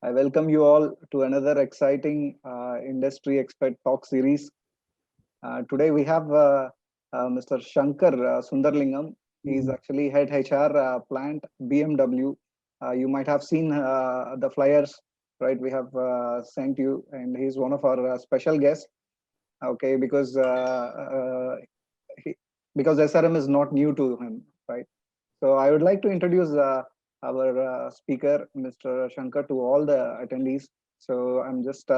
I welcome you all to another exciting industry expert talk series. Today we have Mr. Shankar Sundarlingam. He is actually head HR plant BMW. You might have seen the flyers, right? We have sent you, and he's one of our special guests. Okay, he, because SRM is not new to him, right? So I would like to introduce our speaker, Mr. Shankar, to all the attendees. So I'm just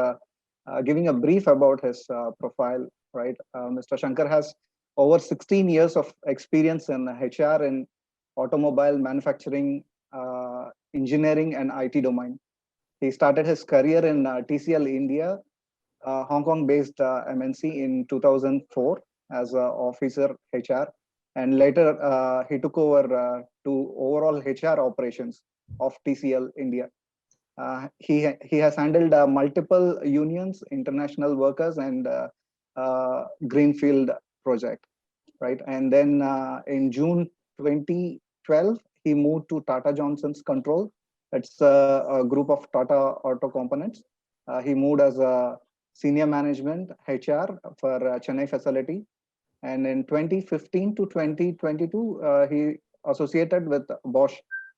giving a brief about his profile, right? Mr. Shankar has over 16 years of experience in HR in automobile manufacturing, engineering, and IT domain. He started his career in TCL India, Hong Kong-based MNC in 2004 as an officer HR, and later he took over to overall HR operations of TCL India. He has handled multiple unions, international workers, and greenfield project, right? And then in June 2012, he moved to Tata Johnson's Control. It's a group of Tata Auto Components. He moved as a senior management HR for Chennai facility. And in 2015 to 2022, he associated with Bosch,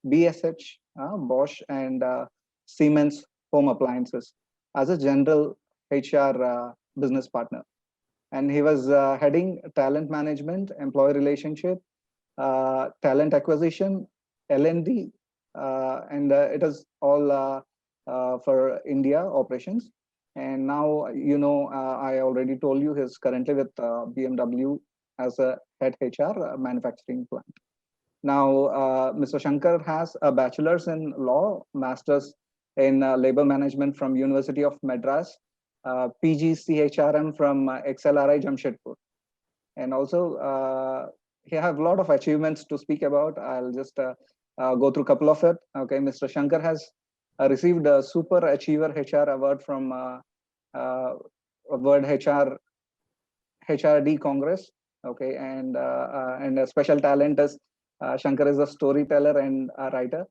BSH, Bosch, and Siemens Home Appliances as a general HR business partner. And he was heading talent management, employee relationship, talent acquisition, L&D, and it is all for India operations. And now, I already told you he's currently with BMW as a head HR manufacturing plant. Now, Mr. Shankar has a bachelor's in law, master's in labor management from University of Madras, PGCHRM from XLRI Jamshedpur. And also, he have a lot of achievements to speak about. I'll just go through a couple of it. Okay, Mr. Shankar has received a Super Achiever HR Award from World HRD Congress. Okay, and a special talent is Shankar is a storyteller and a writer.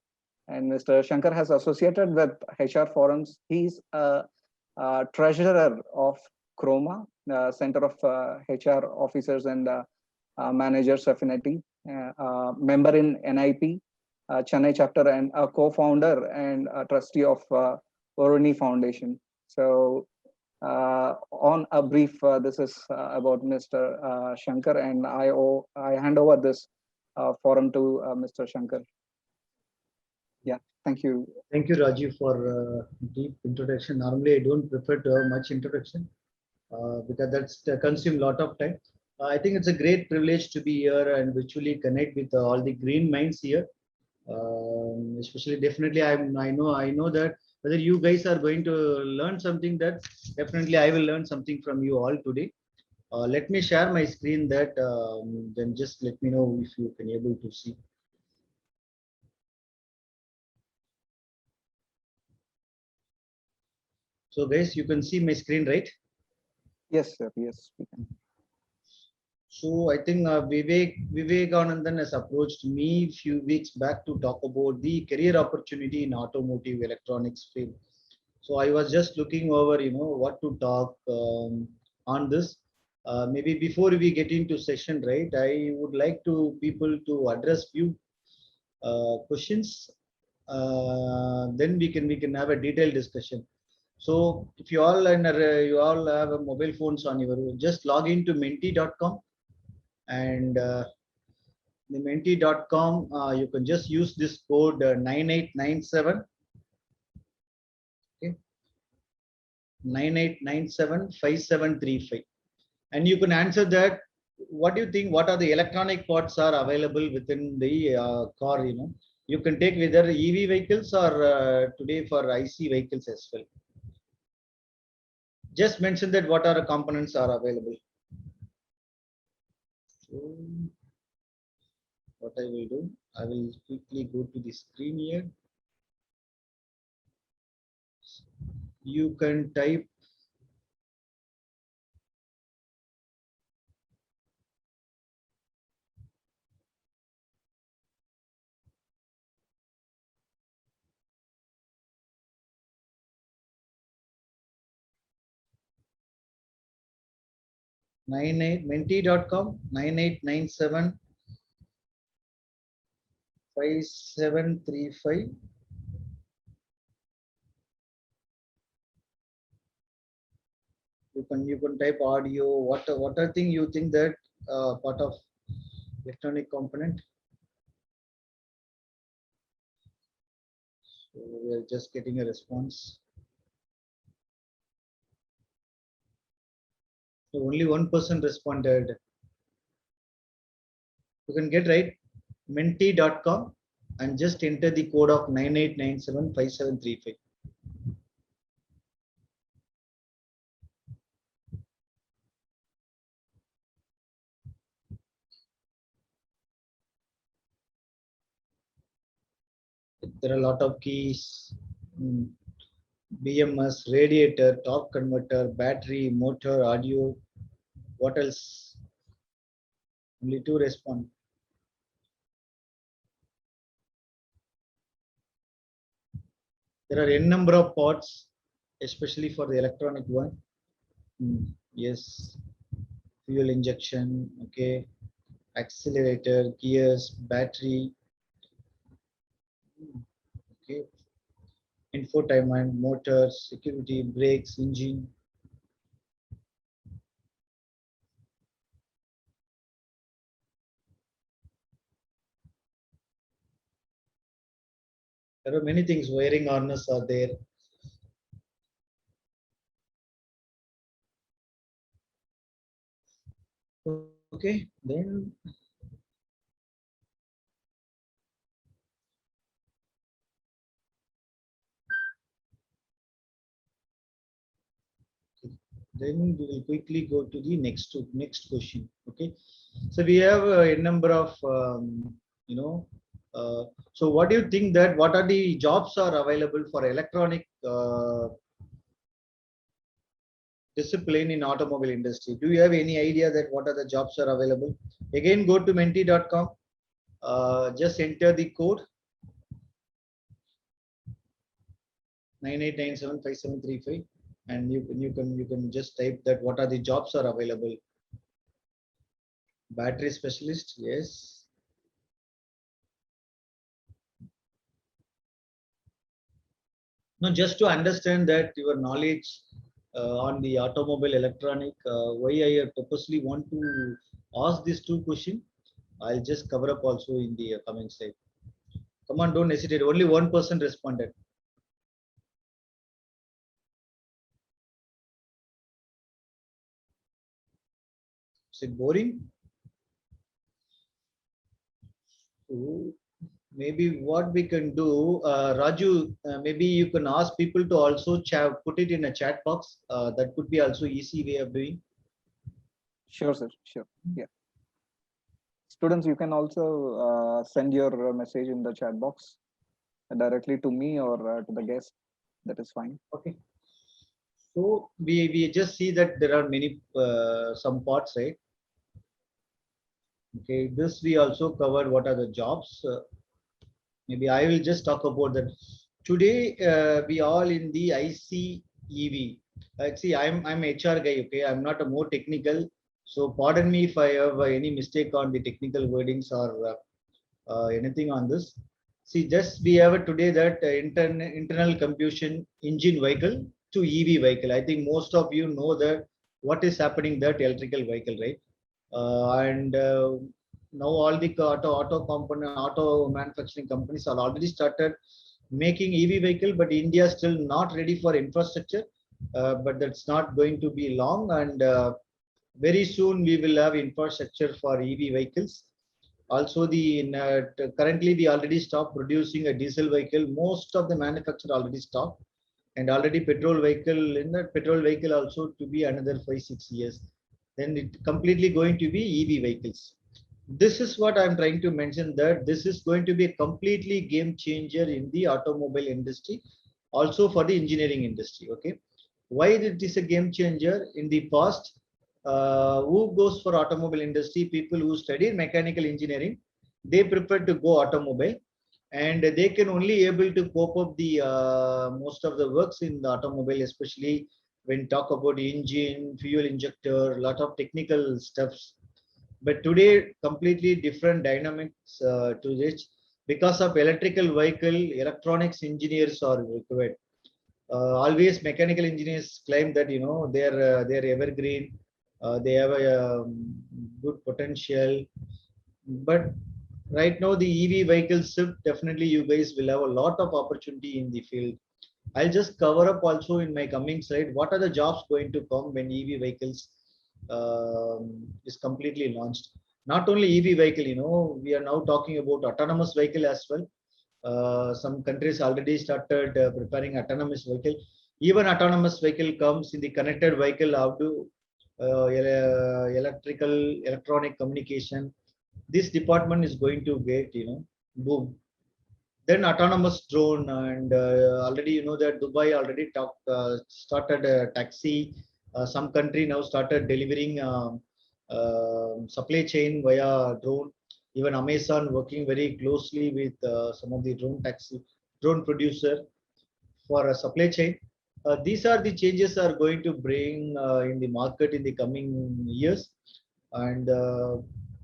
And Mr. Shankar has associated with HR forums. He's a treasurer of Chroma, Center of HR Officers and Managers Affinity, member in NIP, Chennai chapter, and a co-founder and a trustee of Oruni Foundation. So on a brief, this is about Mr. Shankar, and I hand over this forum to Mr. Shankar. Yeah, thank you. Thank you, Rajiv, for deep introduction. Normally, I don't prefer to have much introduction because that's consume a lot of time. I think it's a great privilege to be here and virtually connect with all the green minds here. Especially, definitely, I know that whether you guys are going to learn something, that definitely I will learn something from you all today. Let me share my screen. That then just let me know if you can able to see. So guys, you can see my screen, right? Yes, sir. Yes, we can. So I think Vivekanandan has approached me a few weeks back to talk about the career opportunity in automotive electronics field. So I was just looking over, what to talk on this. Maybe before we get into session, right? I would like to people to address few questions. Then we can have a detailed discussion. So if you all have a mobile phones on your, just log into menti.com, and the menti.com, you can just use this code 9897. Okay, 98975735, and you can answer that. What do you think? What are the electronic parts are available within the car? You can take whether EV vehicles or today for IC vehicles as well. Just mention that what are the components are available. So what I will do, I will quickly go to the screen here. You can type menti.com 9897 5735. You can type audio. What are thing you think that part of electronic component? So we are just getting a response. So only one person responded. You can get right menti.com and just enter the code of 98975735. There are a lot of keys. BMS, radiator, torque converter, battery, motor, audio. What else? Only two respond. There are n number of ports, especially for the electronic one. Yes, fuel injection, okay, accelerator, gears, battery, okay, infotainment, motors, security, brakes, engine. There are many things. Wiring harness are there. Okay, then we will quickly go to the next question. Okay, so we have a number of you know. So what do you think that what are the jobs are available for electronic discipline in automobile industry? Do you have any idea that what are the jobs are available? Again, go to menti.com. Just enter the code 98975735, and you can just type that what are the jobs are available. Battery specialist, yes. No, just to understand that your knowledge on the automobile electronic, why I purposely want to ask these two questions. I'll just cover up also in the comment side. Come on, don't hesitate. Only one person responded. Is it boring? So maybe what we can do, Raju, maybe you can ask people to also put it in a chat box. That could be also easy way of doing. Sure, sir. Sure. Yeah. Students, you can also send your message in the chat box directly to me or to the guest. That is fine. Okay. So we just see that there are many some parts, right? Okay. This we also covered. What are the jobs? Maybe I will just talk about that. Today we all in the ICEV. See, I'm HR guy. Okay, I'm not a more technical. So pardon me if I have any mistake on the technical wordings or anything on this. See, just we have today that internal combustion engine vehicle to EV vehicle. I think most of you know that what is happening that electrical vehicle, right? And now all the auto manufacturing companies are already started making EV vehicle, but India is still not ready for infrastructure. But that's not going to be long, and very soon we will have infrastructure for EV vehicles. Also, currently we already stopped producing a diesel vehicle. Most of the manufacturer already stopped, and already petrol vehicle in the petrol vehicle also to be another 5-6 years. Then it completely going to be EV vehicles. This is what I'm trying to mention, that this is going to be a completely game changer in the automobile industry, also for the engineering industry. Okay, why it is a game changer? In the past, who goes for automobile industry? People who studied mechanical engineering, they prefer to go automobile, and they can only able to cope up the most of the works in the automobile, especially when talk about engine, fuel injector, lot of technical stuffs. But today, completely different dynamics to this. Because of electrical vehicle, electronics engineers are required. Always mechanical engineers claim that they're evergreen, they have a good potential. But right now, the EV vehicles, definitely you guys will have a lot of opportunity in the field. I'll just cover up also in my coming slide what are the jobs going to come when EV vehicles is completely launched. Not only EV vehicle, we are now talking about autonomous vehicle as well. Some countries already started preparing autonomous vehicle. Even autonomous vehicle comes in the connected vehicle. How to electronic communication. This department is going to get boom. Then autonomous drone, and already that Dubai already started a taxi. Some country now started delivering supply chain via drone. Even Amazon working very closely with some of the drone producer for a supply chain. These are the changes are going to bring in the market in the coming years, and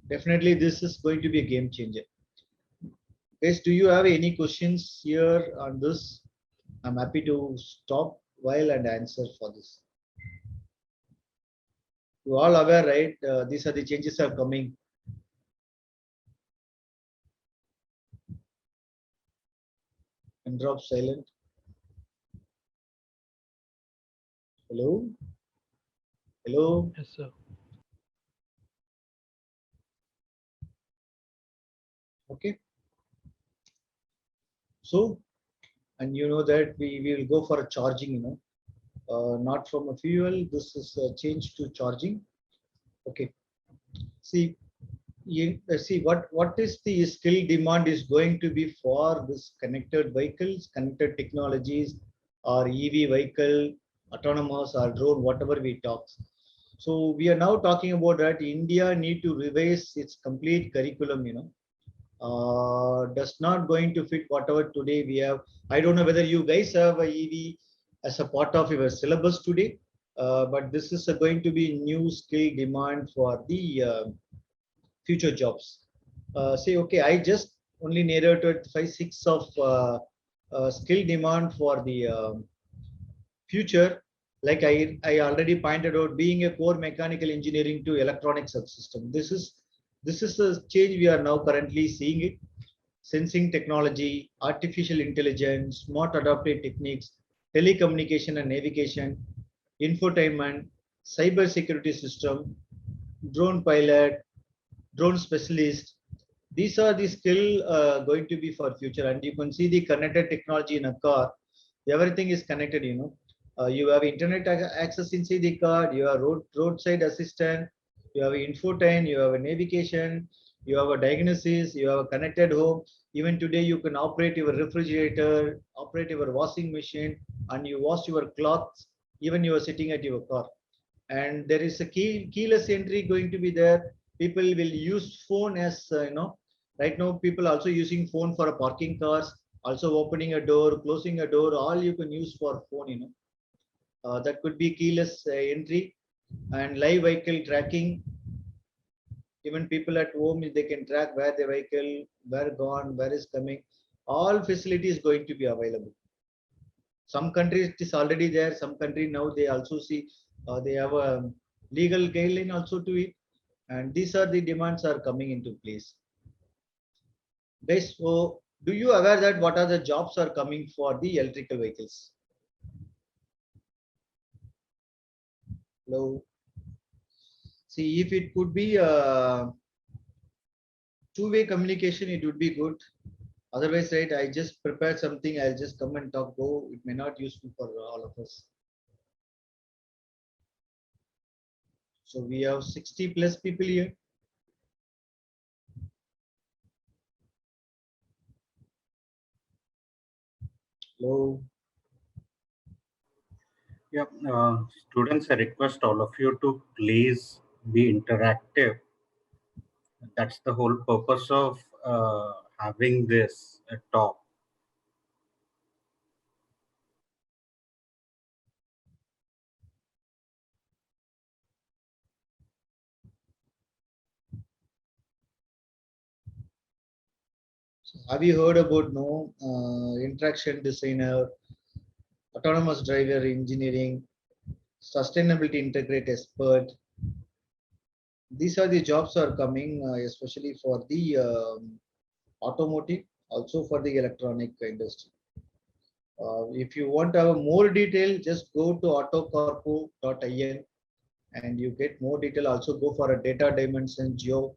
definitely this is going to be a game changer. Guys, do you have any questions here on this? I'm happy to stop while and answer for this. You all aware, right? These are the changes are coming. And drop silent. Hello? Hello? Yes, sir. Okay. So, and you know that we will go for a charging, not from a fuel. This is a change to charging. Okay. See, see what is the skill demand is going to be for this connected vehicles, connected technologies, or EV vehicle, autonomous or drone, whatever we talk. So we are now talking about that India need to revise its complete curriculum, does not going to fit whatever today we have. I don't know whether you guys have a EV as a part of your syllabus today, but this is going to be new skill demand for the future jobs. Say, okay, I just only narrated 5, 6 of skill demand for the future. Like I already pointed out, being a core mechanical engineering to electronic subsystem. This is a change we are now currently seeing it. Sensing technology, artificial intelligence, smart adaptive techniques, telecommunication and navigation, infotainment, cyber security system, drone pilot, drone specialist. These are the skill going to be for future. And you can see the connected technology in a car. Everything is connected, you have internet access inside the car, you have roadside assistant, you have infotainment, you have a navigation, you have a diagnosis, you have a connected home. Even today, you can operate your refrigerator, operate your washing machine, and you wash your clothes, even you are sitting at your car. And there is a keyless entry going to be there. People will use phone as right now people also using phone for a parking cars, also opening a door, closing a door, all you can use for phone, that could be keyless entry and live vehicle tracking. Even people at home, they can track where the vehicle, where gone, where is coming. All facilities going to be available. Some countries it is already there. Some country now they also see they have a legal guideline also to it, and these are the demands are coming into place. Guys, so do you aware that what are the jobs are coming for the electrical vehicles? Hello. See, if it could be a two-way communication, it would be good. Otherwise, right, I just prepared something, I'll just come and talk, go. It may not useful for all of us. So we have 60 plus people here. Hello. Yeah, students, I request all of you to please be interactive. That's the whole purpose of having this talk. Have you heard about no interaction designer, autonomous driver engineering, sustainability integrate expert? These are the jobs are coming, especially for the automotive, also for the electronic industry. If you want to have more detail, just go to autocorpo.in and you get more detail. Also go for a data dimension geo.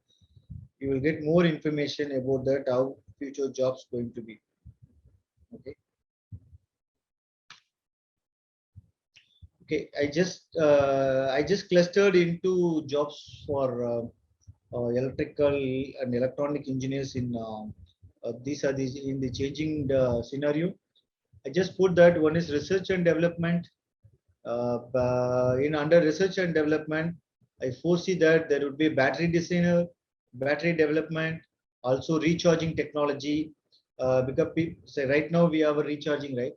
You will get more information about that, how future jobs going to be. Okay. Okay. I just clustered into jobs for electrical and electronic engineers in these are these in the changing scenario. I just put that one is research and development. In under research and development, I foresee that there would be battery designer, battery development, also recharging technology. Because say right now we have a recharging, right?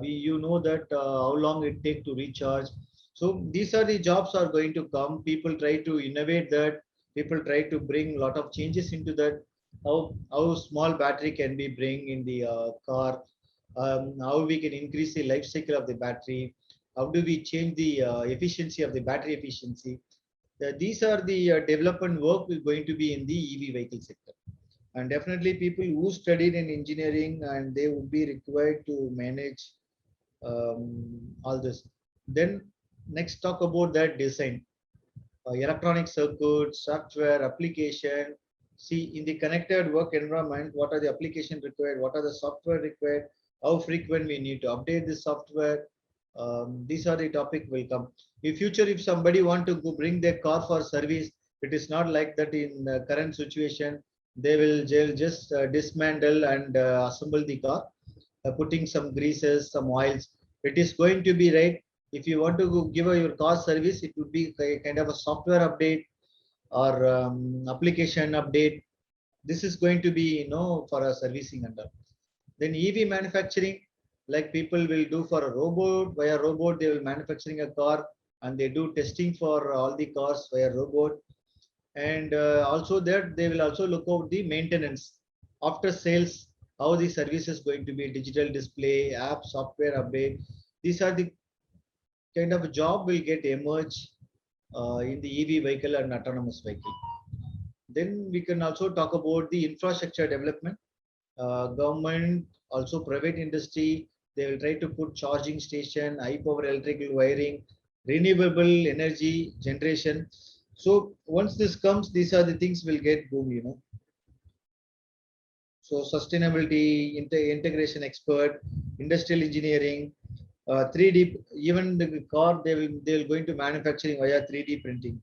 We you know that how long it take to recharge. So these are the jobs are going to come. People try to innovate that. People try to bring a lot of changes into that. How small battery can be bring in the car. How we can increase the life cycle of the battery, how do we change the efficiency of the battery efficiency. These are the development work is going to be in the EV vehicle sector, and definitely people who studied in engineering and they would be required to manage all this. Then next talk about that design, electronic circuit, software, application. See, in the connected work environment, what are the application required? What are the software required? How frequent we need to update the software? These are the topic will come. In future, if somebody want to go bring their car for service, it is not like that in the current situation. They'll just dismantle and assemble the car, putting some greases, some oils. It is going to be right. If you want to give your car service, it would be kind of a software update or application update. This is going to be for a servicing under. Then EV manufacturing, like people will do for a robot. Via robot, they will manufacturing a car and they do testing for all the cars via robot. And also that they will also look out the maintenance after sales, how the service is going to be, digital display, app, software update. These are the kind of job will get emerge in the EV vehicle and autonomous vehicle. Then we can also talk about the infrastructure development. Government, also private industry, they will try to put charging station, high power electrical wiring, renewable energy generation. So once this comes, these are the things will get boom. So sustainability, integration expert, industrial engineering, 3D, even the car they will going to manufacturing via 3D printing.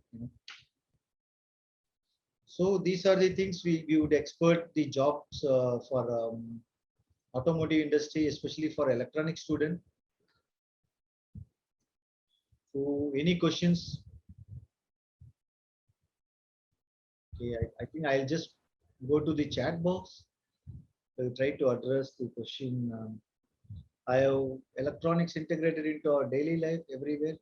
So these are the things we would expert the jobs for automotive industry, especially for electronic student. So any questions? Okay, I think I'll just go to the chat box. I'll try to address the question. I have electronics integrated into our daily life everywhere.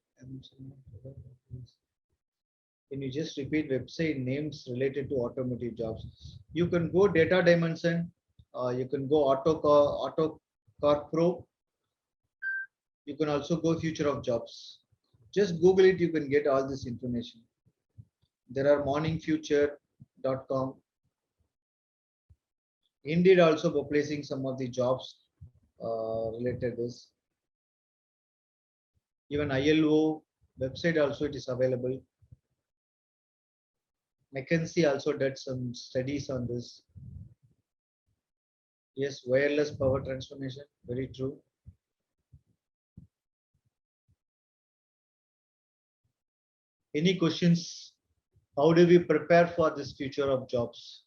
Can you just repeat website names related to automotive jobs? You can go data dimension. You can go AutoCar Pro. You can also go future of jobs. Just Google it. You can get all this information. There are morningfuture.com. Indeed also placing some of the jobs related this. Even ILO website also it is available. McKinsey also did some studies on this. Yes, wireless power transformation, very true. Any questions? How do we prepare for this future of jobs?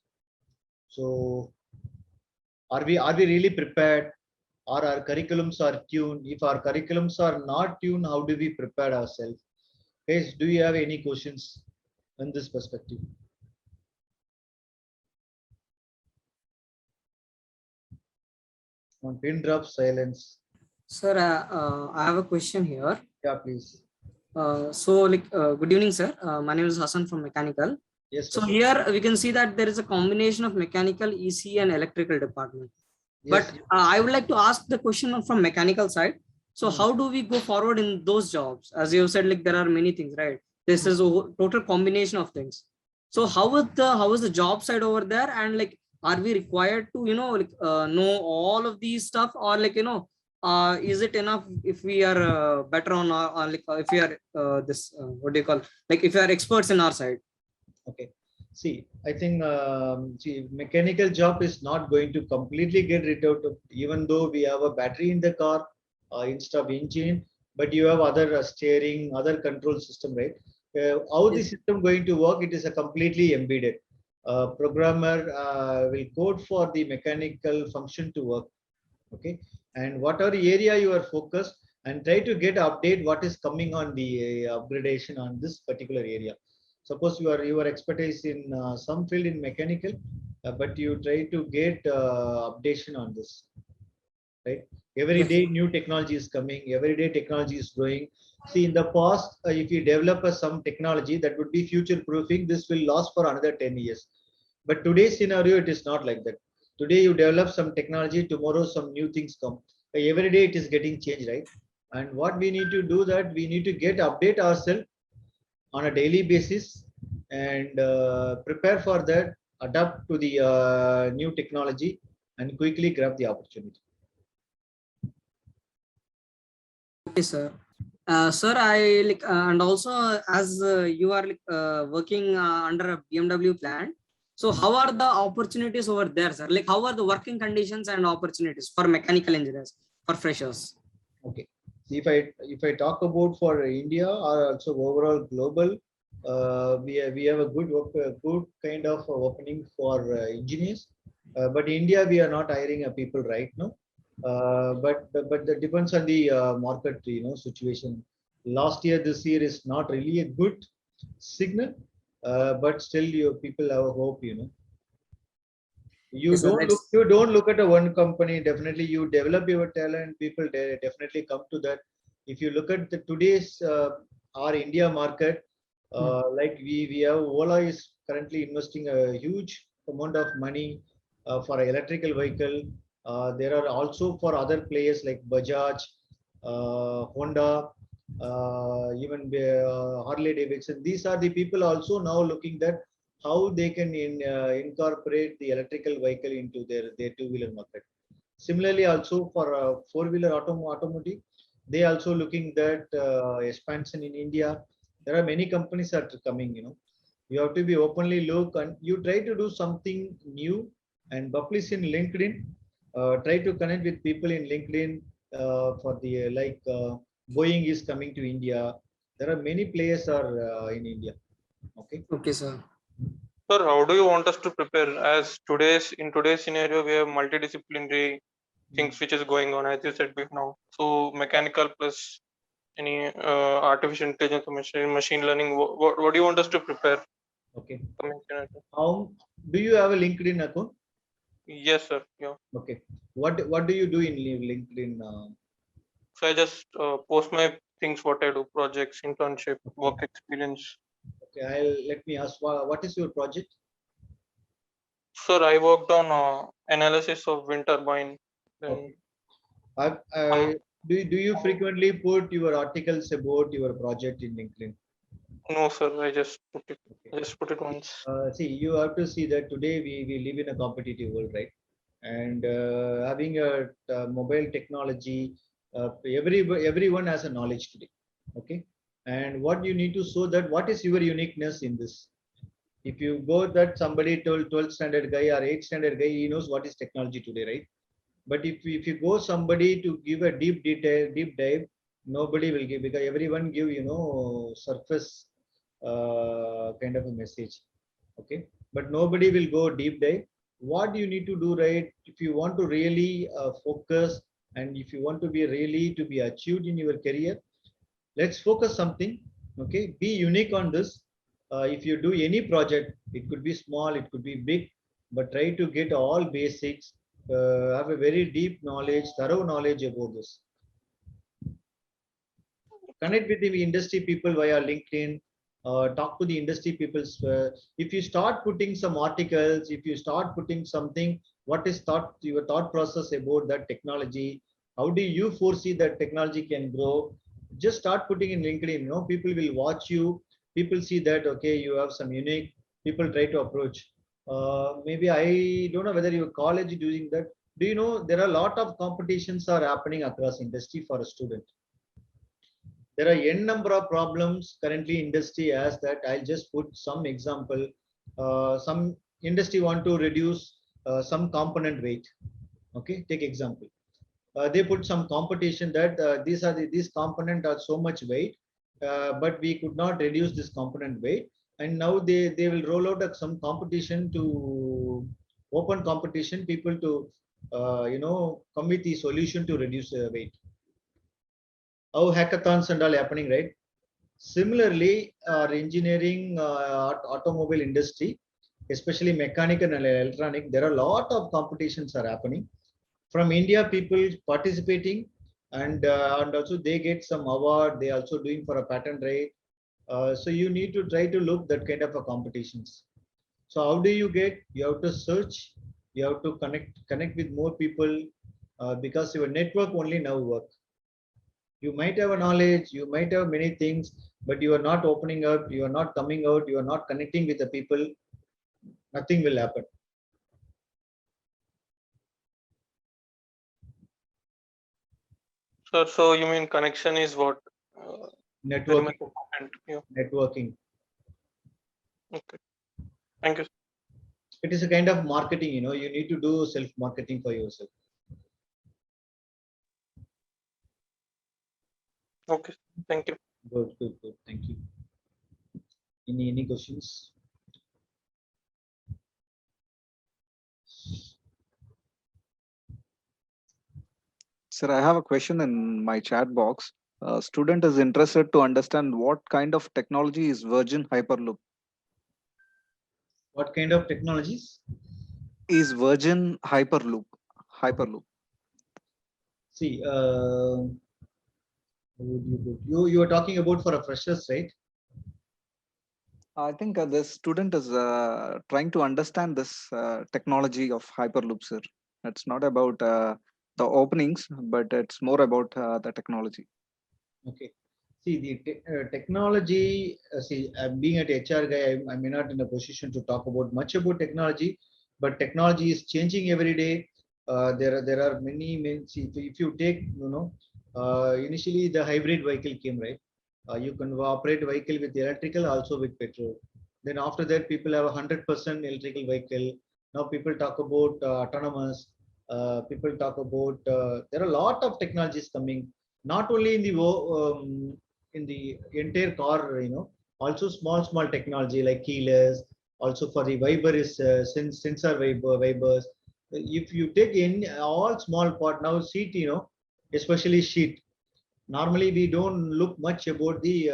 So are we really prepared? Or our curriculums are tuned? If our curriculums are not tuned, how do we prepare ourselves? Guys, do you have any questions in this perspective? On pin drop silence. Sir, I have a question here. Yeah, please. Good evening, sir. My name is Hassan from Mechanical. Yes. So Ashok. here we can see that there is a combination of mechanical, EC and electrical department. Yes. But I would like to ask the question from mechanical side. So Hmm. how do we go forward in those jobs? As you said, like there are many things, right? This is a total combination of things. So how is the job side over there? And like, are we required to, like, know all of these stuff, or like, is it enough if we are better on our, like if we are this what do you call, like if we are experts in our side? Okay. See, I think mechanical job is not going to completely get rid of, even though we have a battery in the car instead of engine, but you have other steering, other control system, right? How the Yes. system going to work? It is a completely embedded. Programmer will code for the mechanical function to work. Okay, and whatever area you are focused, and try to get update what is coming on the upgradation on this particular area. Suppose your expertise in some field in mechanical, but you try to get updation on this, right? Every Yes. day new technology is coming, every day technology is growing. See, in the past, if you develop some technology that would be future proofing, this will last for another 10 years. But today's scenario, it is not like that. Today you develop some technology, tomorrow some new things come. Every day it is getting changed, right? And what we need to do, that we need to get update ourselves on a daily basis, and prepare for that, adapt to the new technology, and quickly grab the opportunity. Okay, sir. Sir, I like, and also as you are like working under a BMW plant. So how are the opportunities over there, sir? Like how are the working conditions and opportunities for mechanical engineers, for freshers? Okay. If I talk about for India or also overall global, we have a good kind of opening for engineers. But India, we are not hiring people right now. But that depends on the market, situation. Last year, this year is not really a good signal. But still, people have hope. you Yes, sir. don't look Let's. you don't look at a one company. Definitely you develop your talent, people definitely come to that. If you look at the today's our India market, like we have Ola is currently investing a huge amount of money for an electrical vehicle. There are also for other players like Bajaj, Honda, even Harley Davidson. These are the people also now looking that how they can incorporate the electrical vehicle into their two-wheeler market. Similarly, also for four-wheeler automotive, they also looking that expansion in India. There are many companies that are coming. You have to be openly look, and you try to do something new and publish in LinkedIn. Try to connect with people in LinkedIn for the like Boeing is coming to India. There are many players are in India. Okay. Okay, sir. Sir, how do you want us to prepare? As in today's scenario, we have multidisciplinary things which is going on, as you said before now. So mechanical plus any artificial intelligence or machine learning. What do you want us to prepare? Okay. Coming scenario? How do you have a LinkedIn account? Yes, sir. Yeah. Okay. What do you do in LinkedIn? So I just post my things, what I do, projects, internship, work experience. Okay, let me ask. What is your project? Sir, I worked on analysis of wind turbine. Then Okay. Do you frequently put your articles about your project in LinkedIn? no, sir. I just put it. Okay. I just put it once. See, you have to see that today we live in a competitive world, right? And having a mobile technology, everyone has a knowledge today. Okay. And what you need to show that what is your uniqueness in this. If you go that somebody told 12th standard guy or 8th standard guy, he knows what is technology today, right? But if you go somebody to give a deep dive, nobody will give, because everyone give surface kind of a message. Okay, but nobody will go deep dive. What you need to do, right? If you want to really focus, and if you want to be really to be achieved in your career, let's focus something. Okay, be unique on this. If you do any project, it could be small, it could be big, but try to get all basics, have a very deep knowledge, thorough knowledge about this. Connect with the industry people via LinkedIn, talk to the industry people. If you start putting some articles, if you start putting something, what is your thought process about that technology? How do you foresee that technology can grow? Just start putting in LinkedIn. People will watch you. People see that okay, you have some unique. People try to approach. Maybe I don't know whether your college is doing that. Do you know there are a lot of competitions are happening across industry for a student? There are n number of problems currently industry has that. I'll just put some example. Some industry want to reduce some component weight. Okay, take example. They put some competition that these component are so much weight, but we could not reduce this component weight. And now they will roll out some competition to open competition people to come with the solution to reduce weight. How hackathons and all happening, right? Similarly, our engineering, automobile industry, especially mechanical and electronic, there are a lot of competitions are happening. From India, people participating, and also they get some award. They also doing for a patent right. So you need to try to look that kind of a competitions. So how do you get? You have to search. You have to connect with more people, because your network only now work. You might have a knowledge, you might have many things, but you are not opening up, you are not coming out, you are not connecting with the people, nothing will happen. So you mean connection is what? Very much Networking. important. Yeah. Networking. Okay. Thank you. It is a kind of marketing, you need to do self-marketing for yourself. Okay. Thank you. Good. Thank you. Any questions? Sir, I have a question in my chat box. A student is interested to understand what kind of technology is Virgin Hyperloop. What kind of technologies? Is Virgin Hyperloop. See, you are talking about for a freshers, right? I think this student is trying to understand this technology of Hyperloop, sir. It's not about the openings, but it's more about the technology. Okay. See, the technology, see, being an HR guy, I may not in a position to talk about much about technology, but technology is changing every day. There are many, see, if you take, initially the hybrid vehicle came, right? You can operate vehicle with electrical, also with petrol. Then after that, people have 100% electrical vehicle. Now people talk about autonomous. People talk about, there are a lot of technologies coming, not only in the entire car, also small technology like keyless, also for the Viber is sensor Vibers. If you take in all small part now seat, especially sheet. Normally we don't look much about the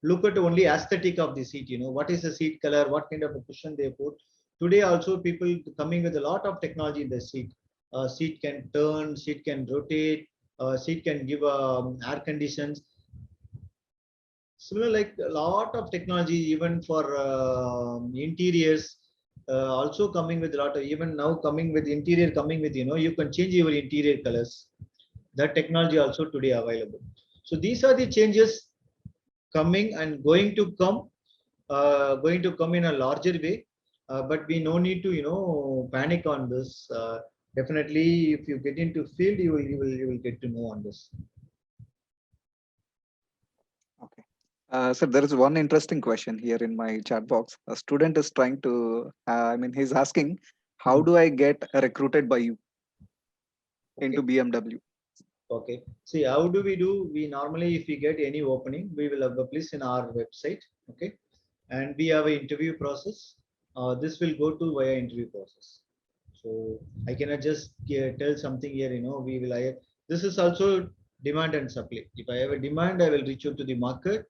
look at only aesthetic of the seat. What is the seat color, what kind of a cushion they put. Today also people coming with a lot of technology in the seat. Seat can turn, seat can rotate, seat can give air conditions. Similar, like a lot of technology even for interiors, also coming with a lot of, even now coming with interior, coming with, you can change your interior colors. That technology also today available. So these are the changes coming and going to come in a larger way. But we no need to panic on this. Definitely, if you get into field, you will get to know on this. Okay. Sir, there is one interesting question here in my chat box. A student is trying to, he's asking, how do I get recruited by you into BMW? Okay. See, how do? We normally, if we get any opening, we will have a place in our website. Okay. And we have an interview process. This will go to via interview process. So I cannot just tell something here, we will hire. This is also demand and supply. If I have a demand, I will reach out to the market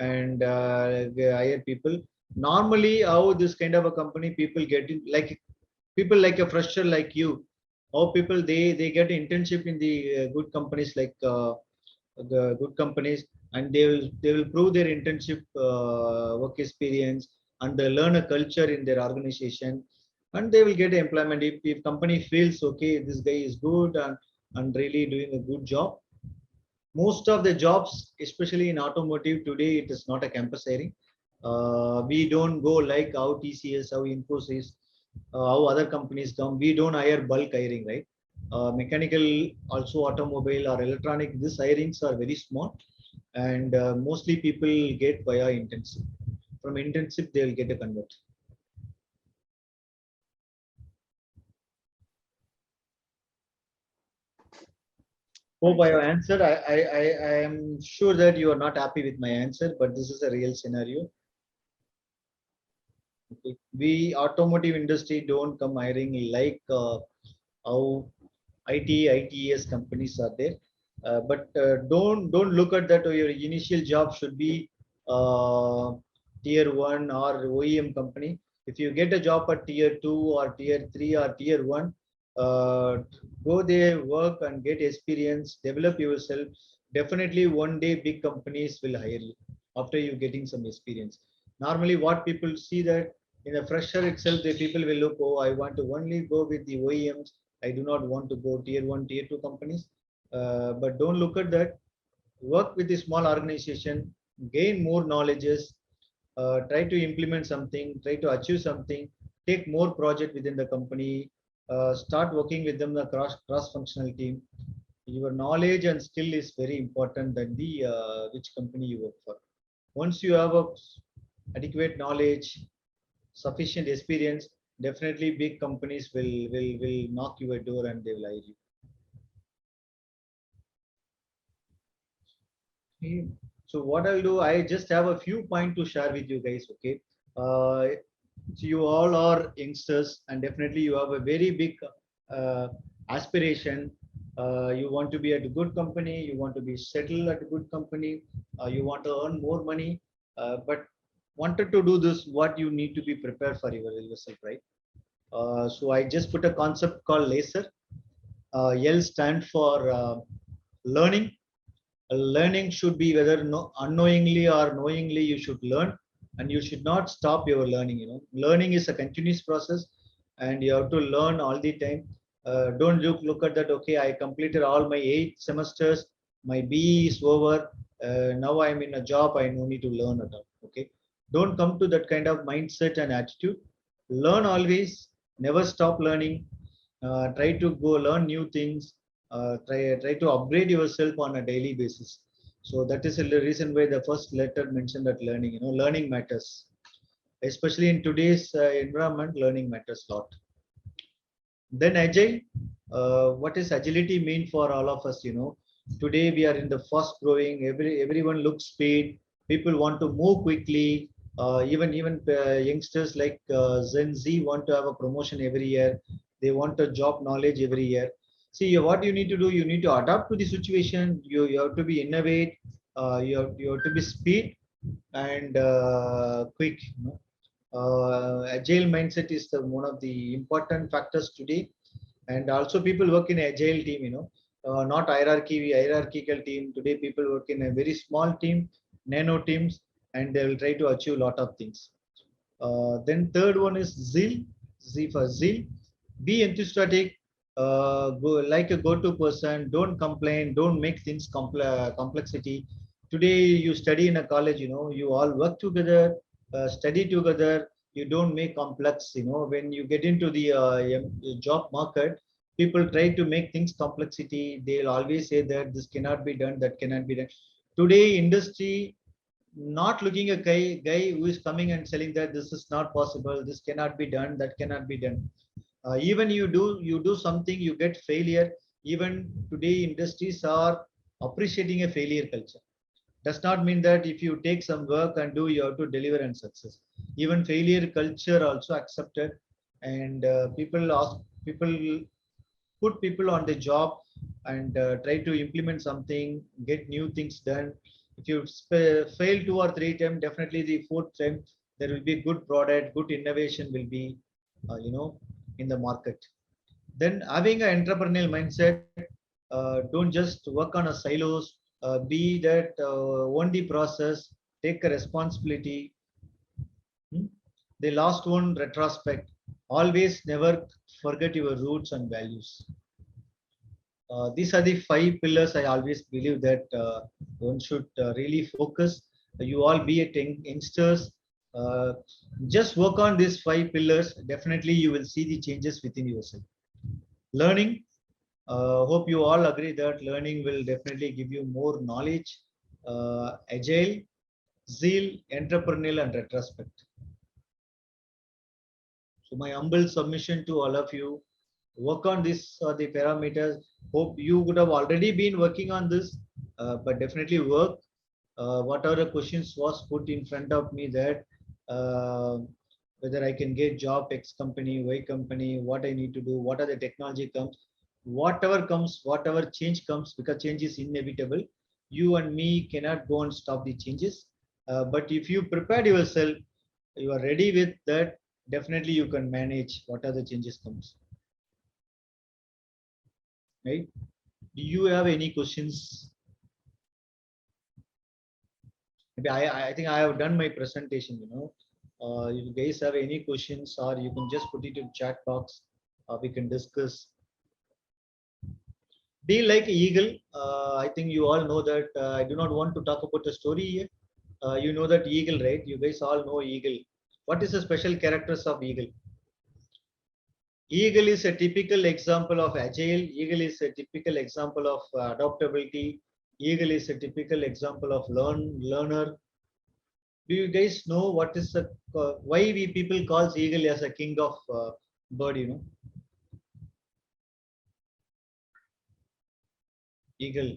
and hire people. Normally, how this kind of a company people get in, like people like a fresher like you, how people they get internship in the good companies like the good companies, and they will prove their internship work experience, and they learn a culture in their organization, and they will get employment. If company feels okay, this guy is good and really doing a good job. Most of the jobs, especially in automotive today, it is not a campus hiring. We don't go like how TCS, how Infosys, how other companies come. We don't hire bulk hiring, right? Mechanical, also automobile or electronic, these hirings are very small, and mostly people get via internship. From internship, they will get a convert. Hope I have answered. I am sure that you are not happy with my answer, but this is a real scenario. Okay. We automotive industry don't come hiring like how ITES companies are there. But don't look at that. Your initial job should be tier 1 or OEM company. If you get a job at tier 2 or tier 3 or tier 1, go there, work and get experience, develop yourself. Definitely one day big companies will hire you after you getting some experience. Normally what people see that in a fresher itself, the people will look, oh, I want to only go with the OEMs. I do not want to go tier 1, tier 2 companies. But don't look at that. Work with a small organization, gain more knowledges, try to implement something, try to achieve something, take more project within the company, start working with them, the cross-functional team. Your knowledge and skill is very important than the which company you work for. Once you have a adequate knowledge, sufficient experience, definitely big companies will knock you a door and they will hire you. Okay. So what I'll do, I just have a few points to share with you guys. Okay. So you all are youngsters, and definitely you have a very big aspiration. You want to be at a good company, you want to be settled at a good company, you want to earn more money, but wanted to do this, what you need to be prepared for yourself, right? So I just put a concept called LASER. L stand for learning. Learning should be whether unknowingly or knowingly you should learn, and you should not stop your learning. Learning is a continuous process, and you have to learn all the time. Don't look at that. Okay, I completed all my 8 semesters, my BE is over, now I'm in a job, I no need to learn at all. Okay, don't come to that kind of mindset and attitude. Learn always, never stop learning. Try to go learn new things. Try to upgrade yourself on a daily basis. So that is the reason why the first letter mentioned that learning. Learning matters, especially in today's environment. Learning matters a lot. Then agile. What is agility mean for all of us? Today we are in the fast growing. Everyone looks speed. People want to move quickly. Even youngsters like Gen Z want to have a promotion every year. They want a job knowledge every year. See, what you need to do, you need to adapt to the situation. You have to be innovate. You have to be speed and quick. Agile mindset is one of the important factors today. And also people work in agile team. Not hierarchical team. Today people work in a very small team, nano teams, and they will try to achieve a lot of things. Then third one is zeal. Z for zeal. Be enthusiastic. Go like a go-to person. Don't complain. Don't make things complexity. Today you study in a college. You all work together, study together. You don't make complex. When you get into the job market, people try to make things complexity. They'll always say that this cannot be done, that cannot be done. Today industry not looking a guy who is coming and selling that this is not possible, this cannot be done, that cannot be done. Even you do something, you get failure. Even today industries are appreciating a failure culture. Does not mean that if you take some work and do, you have to deliver and success. Even failure culture also accepted, and people put people on the job and try to implement something, get new things done. If you fail 2 or 3 times, definitely the 4th time there will be good product, good innovation will be, in the market. Then having an entrepreneurial mindset, don't just work on a silos. be that own the process, take a responsibility. The last one, retrospect. Always never forget your roots and values. These are the 5 pillars I always believe that one should really focus. You all be at youngsters. Just work on these 5 pillars. Definitely you will see the changes within yourself. Learning. Hope you all agree that learning will definitely give you more knowledge, agile, zeal, entrepreneurial, and retrospect. So my humble submission to all of you, work on this the parameters. Hope you would have already been working on this, but definitely work. Whatever the questions was put in front of me that whether I can get job X company, Y company, what I need to do, what are the technology comes, whatever comes, whatever change comes, because change is inevitable. You and me cannot go and stop the changes. But if you prepare yourself, you are ready with that, definitely you can manage what are the changes comes. Right? Do you have any questions? Maybe I think I have done my presentation, if you guys have any questions, or you can just put it in chat box, we can discuss. Be like eagle. I think you all know that. I do not want to talk about the story here. You know that eagle, right? You guys all know eagle. What is the special characters of eagle? Eagle is a typical example of agile. Eagle is a typical example of adaptability. Eagle is a typical example of learner. Do you guys know what is the why we people calls eagle as a king of bird? Eagle.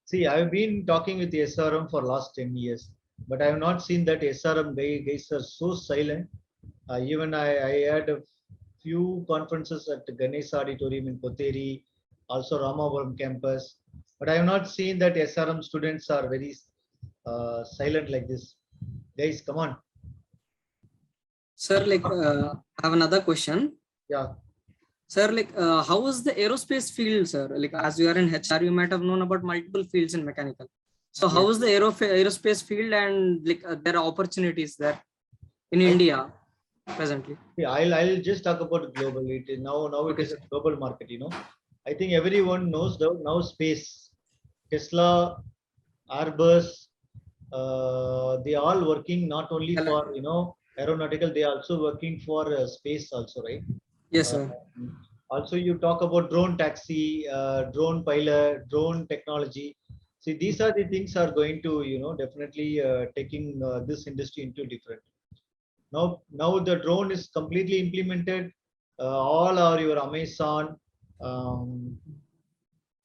See, I've been talking with the SRM for last 10 years, but I have not seen that SRM guys are so silent. Even I had a few conferences at the Ganesh Auditorium in Kotheri, also Ramapuram campus, but I have not seen that SRM students are very silent like this. Guys, come on. Sir, like I have another question. Yeah. Sir, like how is the aerospace field, sir? Like as you are in HR, you might have known about multiple fields in mechanical. So how is the aerospace field, and like there are opportunities there in India presently? Yeah, I'll just talk about global. It is now it Okay, is a sir. global market. I think everyone knows now space. Tesla, Airbus, they all working not only Hello. for aeronautical. They are also working for space also, right? Yes, Uh, sir. Also, you talk about drone taxi, drone pilot, drone technology. See, these are the things are going to definitely taking this industry into different. Now the drone is completely implemented. All are your Amazon, um,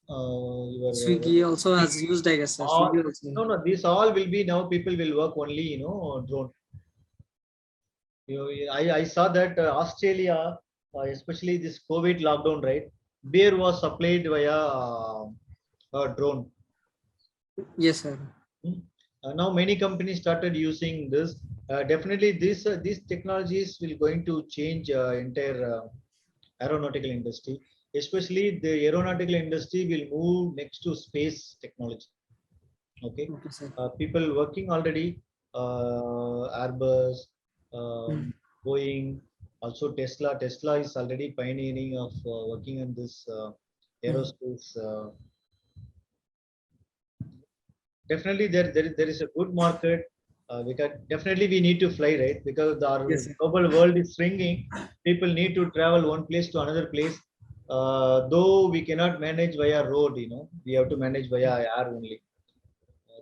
your Swiggy also has used, I guess, sir. all Swiggy also. no, these all will be now people will work only on drone. I saw that Australia, especially this COVID lockdown, right? Beer was supplied via a drone. Yes, sir. Now many companies started using this. Definitely, these technologies will going to change entire aeronautical industry. Especially the aeronautical industry will move next to space technology. Okay, Okay, sir. people working already, Airbus, Boeing, also Tesla. Tesla is already pioneering of working on this aerospace. Definitely, there is a good market. Because definitely we need to fly, right? Because our Yes, sir. global world is shrinking. People need to travel one place to another place. Though we cannot manage via road, we have to manage via air only.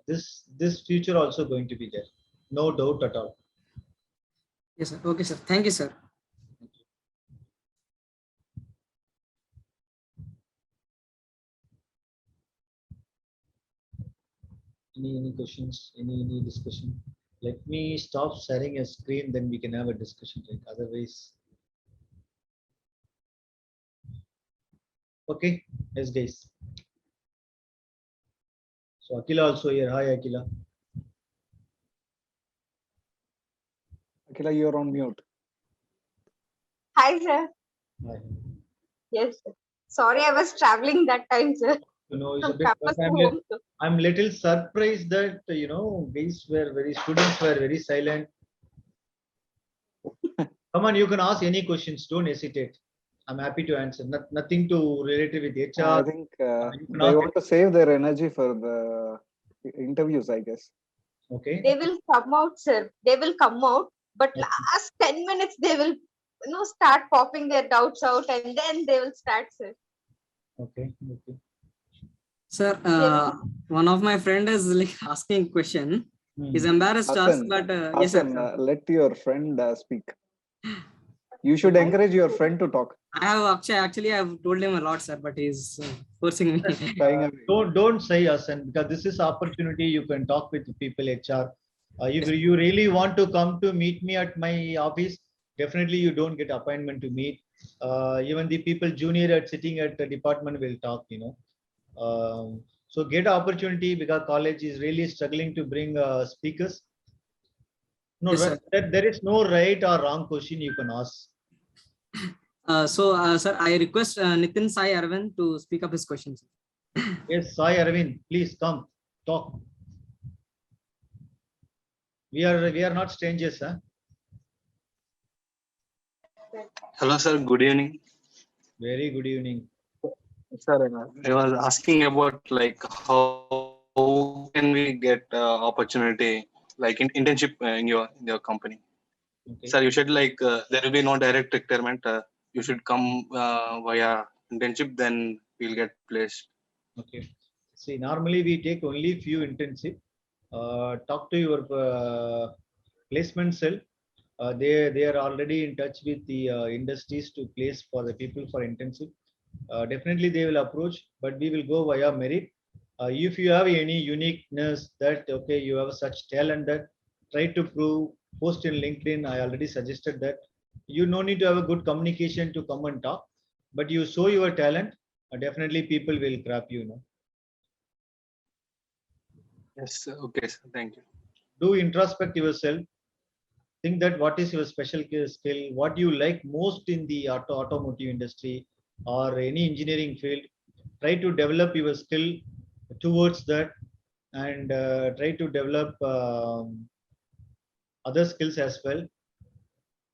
This future also going to be there, no doubt at all. Yes, sir. Okay, sir. Thank you, sir. Any questions? Any discussion? Let me stop sharing a screen, then we can have a discussion. Right? Otherwise, okay. Yes, guys. So Akila also here. Hi, Akila. Akila, you're on mute. Hi, sir. Hi. Yes, sir. Sorry, I was traveling that time, sir. You know, it's a From bit, but campus to home. So I'm little surprised that students were very silent. Come on, you can ask any questions. Don't hesitate. I'm happy to answer. Nothing to relate with I HR. think You can they ask want to save their energy for the interviews, I guess. Okay. they will come out, sir. They will come out, but Okay. last 10 minutes they will, start popping their doubts out, and then they will start, sir. Okay. Okay. Sir, They will. one of my friend is like asking question. He's embarrassed to ask, Hasan, but yes, sir. Hasan, let your friend speak. You should encourage your friend to talk. I have actually I've told him a lot, sir, but he's forcing me. Shying away. Don't say us, and because this is opportunity, you can talk with the people HR. If you really want to come to meet me at my office, definitely you don't get appointment to meet. Even the people junior at sitting at the department will talk. So get opportunity because college is really struggling to bring speakers. No, Yes, sir. there is no right or wrong question you can ask. Sir, I request Nitin Sai Arvind to speak up his questions. Yes, Sai Arvind, please come talk. We are not strangers, huh? Hello, sir. Good evening. Very good evening. Sir, I was asking about like how can we get opportunity like in internship in your company. Okay. Sir, you should like there will be no direct requirement. You should come via internship, then we'll get placed. Okay. See, normally we take only few internship. Talk to your placement cell. They are already in touch with the industries to place for the people for internship. Definitely they will approach, but we will go via merit. If you have any uniqueness that okay, you have such talent that try to prove, post in LinkedIn. I already suggested that you no need to have a good communication to come and talk, but you show your talent. Definitely people will grab you. Yes, sir. Okay, sir. Thank you. Do introspect yourself. Think that what is your special skill, what you like most in the automotive industry or any engineering field. Try to develop your skill towards that and try to develop other skills as well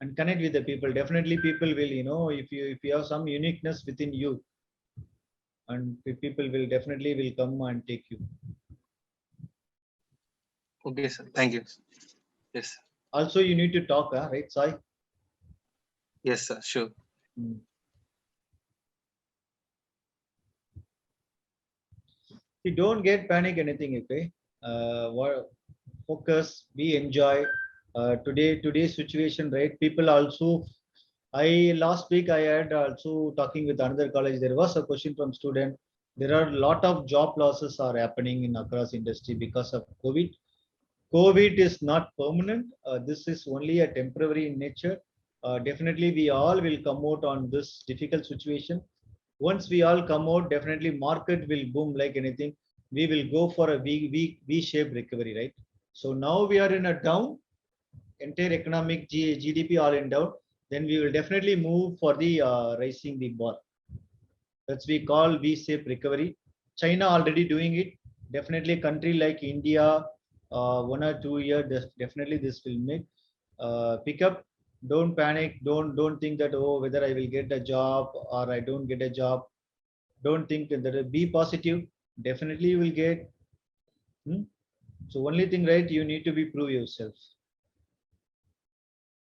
and connect with the people. Definitely people will, if you have some uniqueness within you and people will definitely will come and take you. Okay, sir. Thank you. Yes. Also you need to talk, right, Sai? Yes, sir. Sure. See, don't get panic anything, okay? Focus, be enjoy. Today's situation, right? People also. Last week I had also talking with another college. There was a question from student. There are a lot of job losses are happening in across industry because of COVID. COVID is not permanent. This is only a temporary in nature. Definitely, we all will come out on this difficult situation. Once we all come out, definitely market will boom like anything. We will go for a V-shaped recovery, right? So now we are in a down, entire economic GDP all in down. Then we will definitely move for the rising the bar. That's we call V-shaped recovery. China already doing it. Definitely, country like India, 1 or 2 years, definitely this will make pick up. Don't panic. Don't think that whether I will get a job or I don't get a job. Don't think that. Be positive. Definitely you will get. So only thing right, you need to be prove yourself.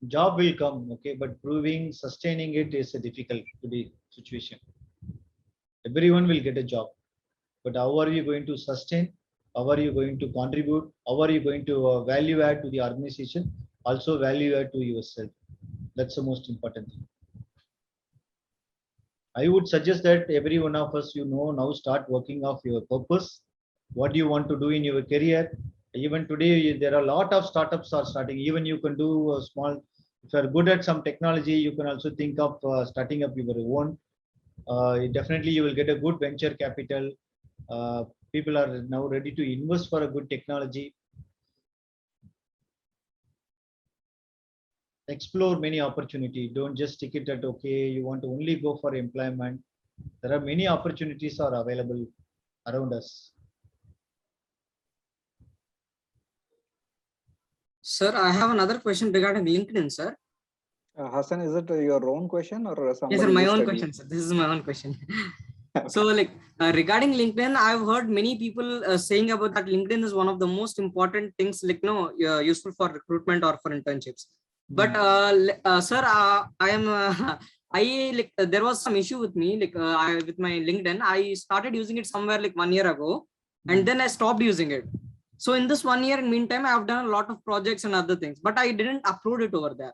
Job will come, okay, but proving sustaining it is a difficult to the situation. Everyone will get a job, but how are you going to sustain? How are you going to contribute? How are you going to value add to the organization? Also value add to yourself. That's the most important thing. I would suggest that every one of us, now start working off your purpose. What do you want to do in your career? Even today, there are a lot of startups are starting. Even you can do a small. If you are good at some technology, you can also think of starting up your own. Definitely, you will get a good venture capital. People are now ready to invest for a good technology. Explore many opportunity. Don't just stick it at okay. You want to only go for employment. There are many opportunities are available around us. Sir, I have another question regarding LinkedIn, sir. Hassan, is it your own question or Yes, somebody sir, my just own said you? question, sir. This is my own question. Okay. So, like regarding LinkedIn, I've heard many people saying about that LinkedIn is one of the most important things, like useful for recruitment or for internships. But sir, I am I like there was some issue with me, like with my LinkedIn. I started using it somewhere like 1 year ago, and then I stopped using it. So in this 1 year, in meantime, I have done a lot of projects and other things, but I didn't upload it over there.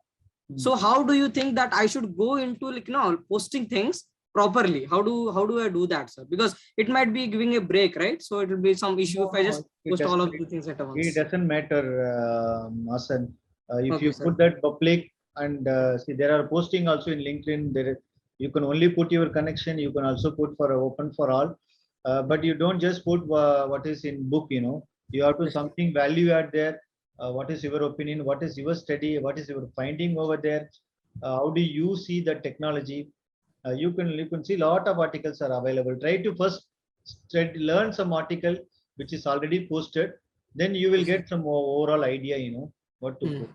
So how do you think that I should go into like posting things properly? How do I do that, sir? Because it might be giving a break, right? So it will be some issue if I just post all of the things at once. It doesn't matter, Hassan. If Okay, you sir. put that public and see, there are posting also in LinkedIn. You can only put your connection. You can also put for open for all, but you don't just put what is in book. You have to Yes. something value add there. What is your opinion? What is your study? What is your finding over there? How do you see the technology? You can see a lot of articles are available. Try to first learn some article which is already posted. Then you will get some overall idea. What to put.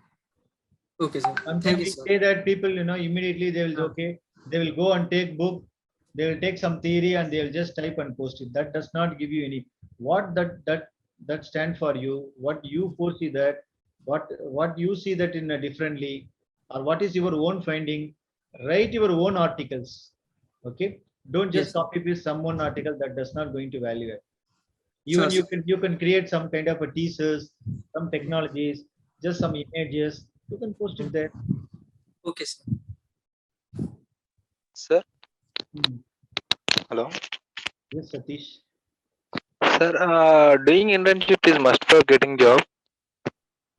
Okay, sir. Thank Sometimes you, we sir. say that people, immediately they will okay, they will go and take book, they will take some theory and they will just type and post it. That does not give you any what that stand for you, what you foresee that, what you see that in a differently, or what is your own finding. Write your own articles. Okay. Don't Yes, just sir. copy paste someone article that does not going to value it. Sure, Even sir. you can create some kind of a teasers, some technologies, just some images. You can post it there. Okay, sir. Sir, Hmm. hello. Yes, Satish. Sir, doing internship is must for getting job.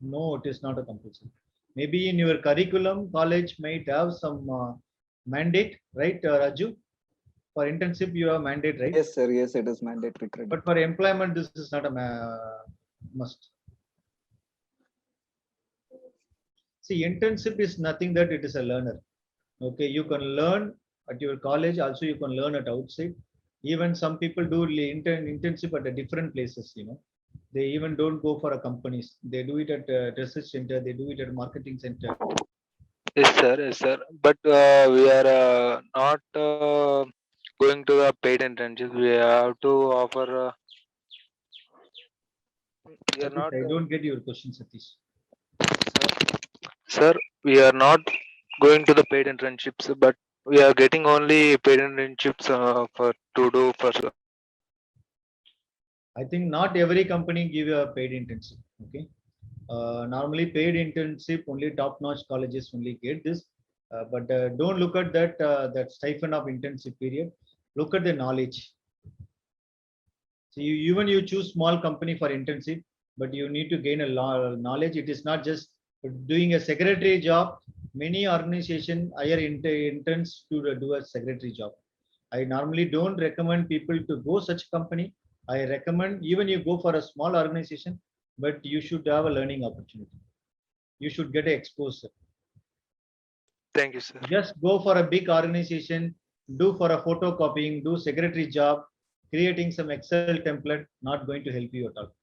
No, it is not a compulsion. Maybe in your curriculum, college might have some mandate, right, Raju? For internship, you have mandate, right? Yes, sir. Yes, it is mandatory credit. But for employment, this is not a must. See, internship is nothing that it is a learner. Okay, you can learn at your college. Also, you can learn at outside. Even some people do internship at a different places. They even don't go for a companies. They do it at a research center. They do it at a marketing center. Yes, sir. Yes, sir. But we are not going to the paid internship. We have to offer. We are Satish, not. I don't get your question, Satish. Sir, we are not going to the paid internships, but we are getting only paid internships for to do for. I think not every company give you a paid internship. Okay. Normally paid internship only top-notch colleges only get this. But don't look at that stipend of internship period. Look at the knowledge. So even you choose small company for internship, but you need to gain a lot of knowledge. It is not just doing a secretary job. Many organization hire interns to do a secretary job. I normally don't recommend people to go such company. I recommend even you go for a small organization, but you should have a learning opportunity. You should get exposure. Thank you, sir. Just go for a big organization, do for a photocopying, do secretary job, creating some Excel template, not going to help you at all.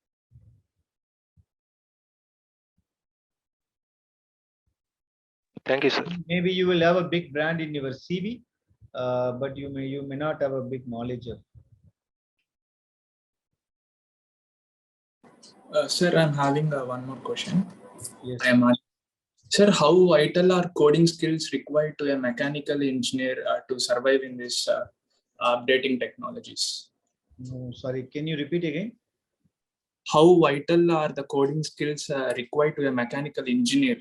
Thank you, sir. Maybe you will have a big brand in your CV, but you may not have a big knowledge of. Sir, I'm having one more question. Yes. Sir, how vital are coding skills required to a mechanical engineer to survive in this updating technologies? No, sorry. Can you repeat again? How vital are the coding skills required to a mechanical engineer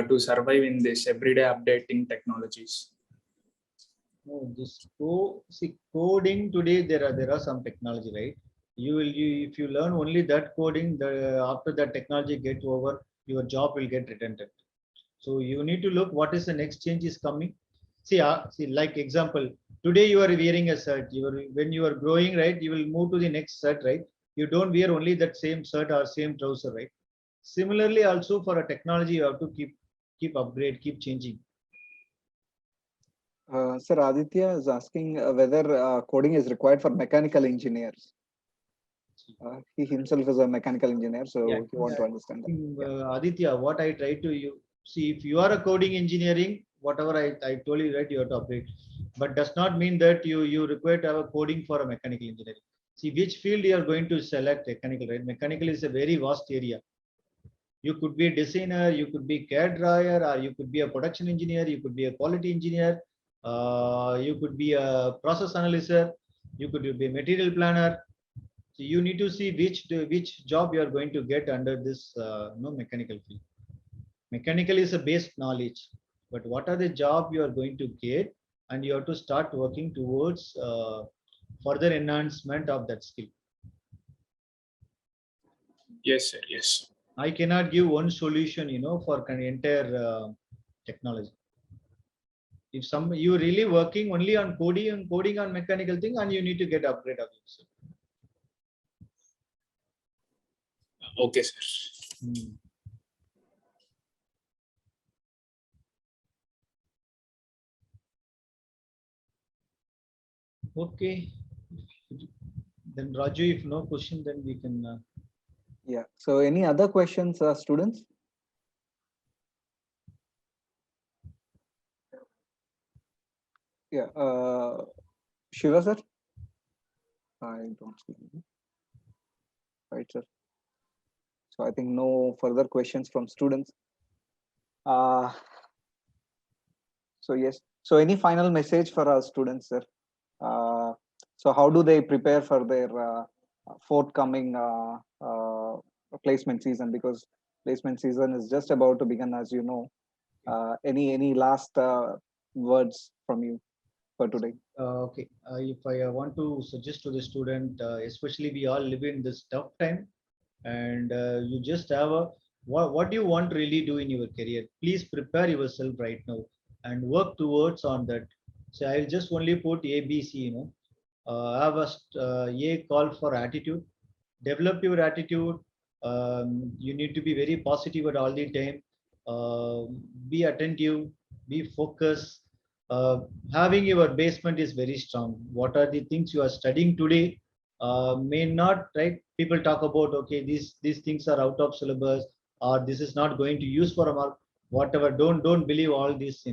to survive in this everyday updating technologies? No, see coding today. There are some technology, right? If you learn only that coding, after that technology get over, your job will get redundant. So you need to look what is the next change is coming. See, like example, today you are wearing a shirt. When you are growing, right, you will move to the next shirt, right? You don't wear only that same shirt or same trouser, right? Similarly, also for a technology, you have to keep upgrade, keep changing. Sir, Aditya is asking whether coding is required for mechanical engineers. He himself is a mechanical engineer, so Yeah, he want to understand that. Aditya, what I try to you see, if you are a coding engineering, whatever I told you, right, your topic, but does not mean that you require to have a coding for a mechanical engineering. See which field you are going to select. Mechanical, right? Mechanical is a very vast area. You could be a designer, you could be CAD drawer, or you could be a production engineer, you could be a quality engineer, you could be a process analyzer, you could be a material planner. So you need to see which job you are going to get under this mechanical field. Mechanical is a base knowledge, but what are the job you are going to get, and you have to start working towards further enhancement of that skill. Yes, sir. Yes. I cannot give one solution, for entire technology. If you really working only on coding on mechanical thing, and you need to get upgrade of yourself. Okay, sir. Okay. Then Raju, if no question, then we can. Yeah. So any other questions, students? Yeah. Shiva sir? I don't see any. Right, sir. So I think no further questions from students. So yes. So any final message for our students, sir? So how do they prepare for their forthcoming placement season? Because placement season is just about to begin, as you know. Any last words from you for today? Okay. If I want to suggest to the student, especially we all live in this tough time, and you just have a what do you want to really do in your career? Please prepare yourself right now and work towards on that. So I'll just only put A, B, C. Have a call for attitude. Develop your attitude. You need to be very positive at all the time. Be attentive. Be focused. Having your basement is very strong. What are the things you are studying today? May not, right? People talk about, okay, these things are out of syllabus, or this is not going to use for a mark. Whatever, don't believe all this,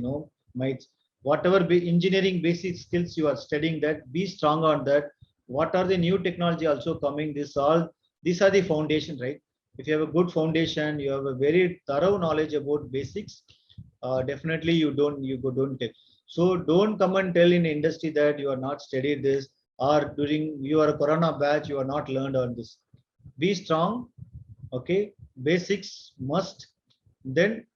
might. Whatever engineering basic skills you are studying, that be strong on that. What are the new technology also coming? These are the foundation, right? If you have a good foundation, you have a very thorough knowledge about basics. Definitely you don't take. So don't come and tell in the industry that you are not studied this, or during your corona batch you are not learned on this. Be strong. Okay, basics must. Then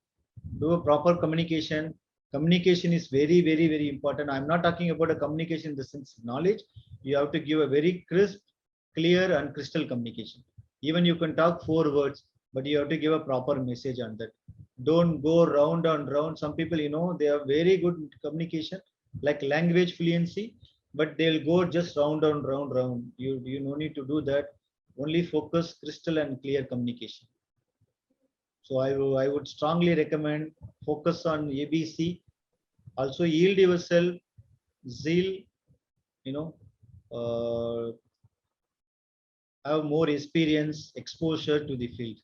do a proper communication. Communication is very, very, very important. I'm not talking about a communication in the sense of knowledge. You have to give a very crisp, clear, and crystal communication. Even you can talk 4 words, but you have to give a proper message on that. Don't go round and round. Some people, they have very good communication, like language fluency, but they'll go just round and round. You no need to do that. Only focus, crystal, and clear communication. So I would strongly recommend focus on ABC. Also yield yourself, zeal, have more experience, exposure to the field.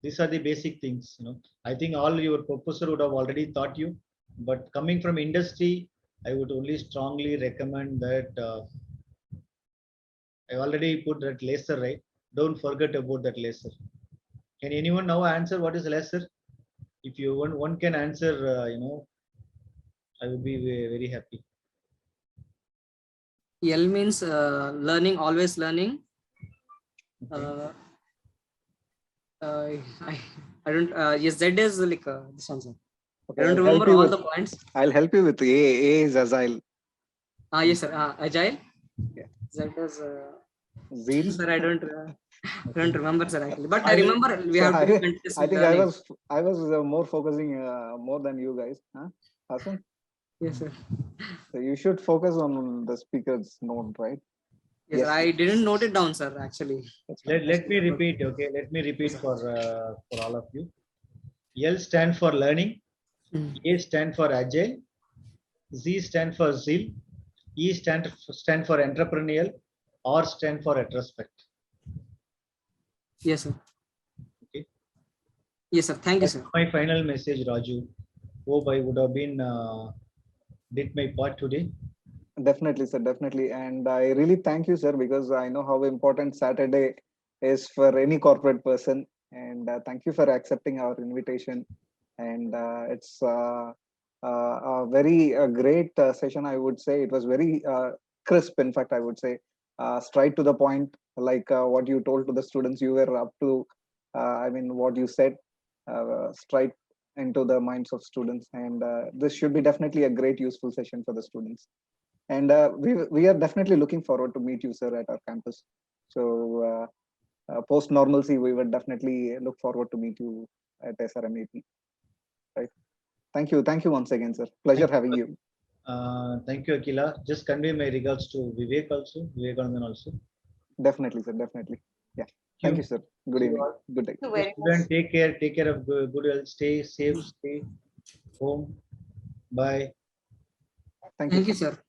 These are the basic things. I think all your professor would have already taught you, but coming from industry, I would only strongly recommend that. I already put that laser, right? Don't forget about that laser. Can anyone now answer what is laser? If you one can answer, I would be very, very happy. L means learning, always learning. Okay. I don't. Yes, Z is like this one, sir. Okay, I don't I'll help remember you all with- the points. I'll help you with A. A is agile. Yes, sir. Agile. Yeah. Z is. Zeal. Sir, I don't remember, sir, actually. But I I- remember we so have to I- be continuous I think learning. I was more focusing more than you guys, huh? Hassan? Yes, sir. So you should focus on the speaker's note, right? Yes, Yes. sir. I didn't note it down, sir. Actually. That's fine. Let me repeat. Okay, let me repeat for all of you. L stand for learning. Hmm. A stand for agile. Z stand for zeal, E stand for entrepreneurial, R stand for retrospect. Yes, sir. Okay. Yes, sir. Thank you, That's sir. my final message, Raju. Hope I would have been did my part today. Definitely, sir. Definitely. And I really thank you, sir, because I know how important Saturday is for any corporate person. And thank you for accepting our invitation. And it's a very great session, I would say. It was very crisp, in fact, I would say. Straight to the point, like what you told to the students, you were up to, I mean, what you said, straight into the minds of students. And this should be definitely a great, useful session for the students. And we are definitely looking forward to meet you, sir, at our campus. So post normalcy, we would definitely look forward to meet you at SRMAP. Right. Thank you once again, sir. Pleasure having you. Thank you, Akila. Just convey my regards to Vivek also, Vivekanandan also. Definitely, sir. Definitely. Yeah. Thank you, sir. Good See you evening. all. Good day. Thank you very Student, much. take care of good health. Stay safe, stay home. Bye. Thank you. Thank you, sir.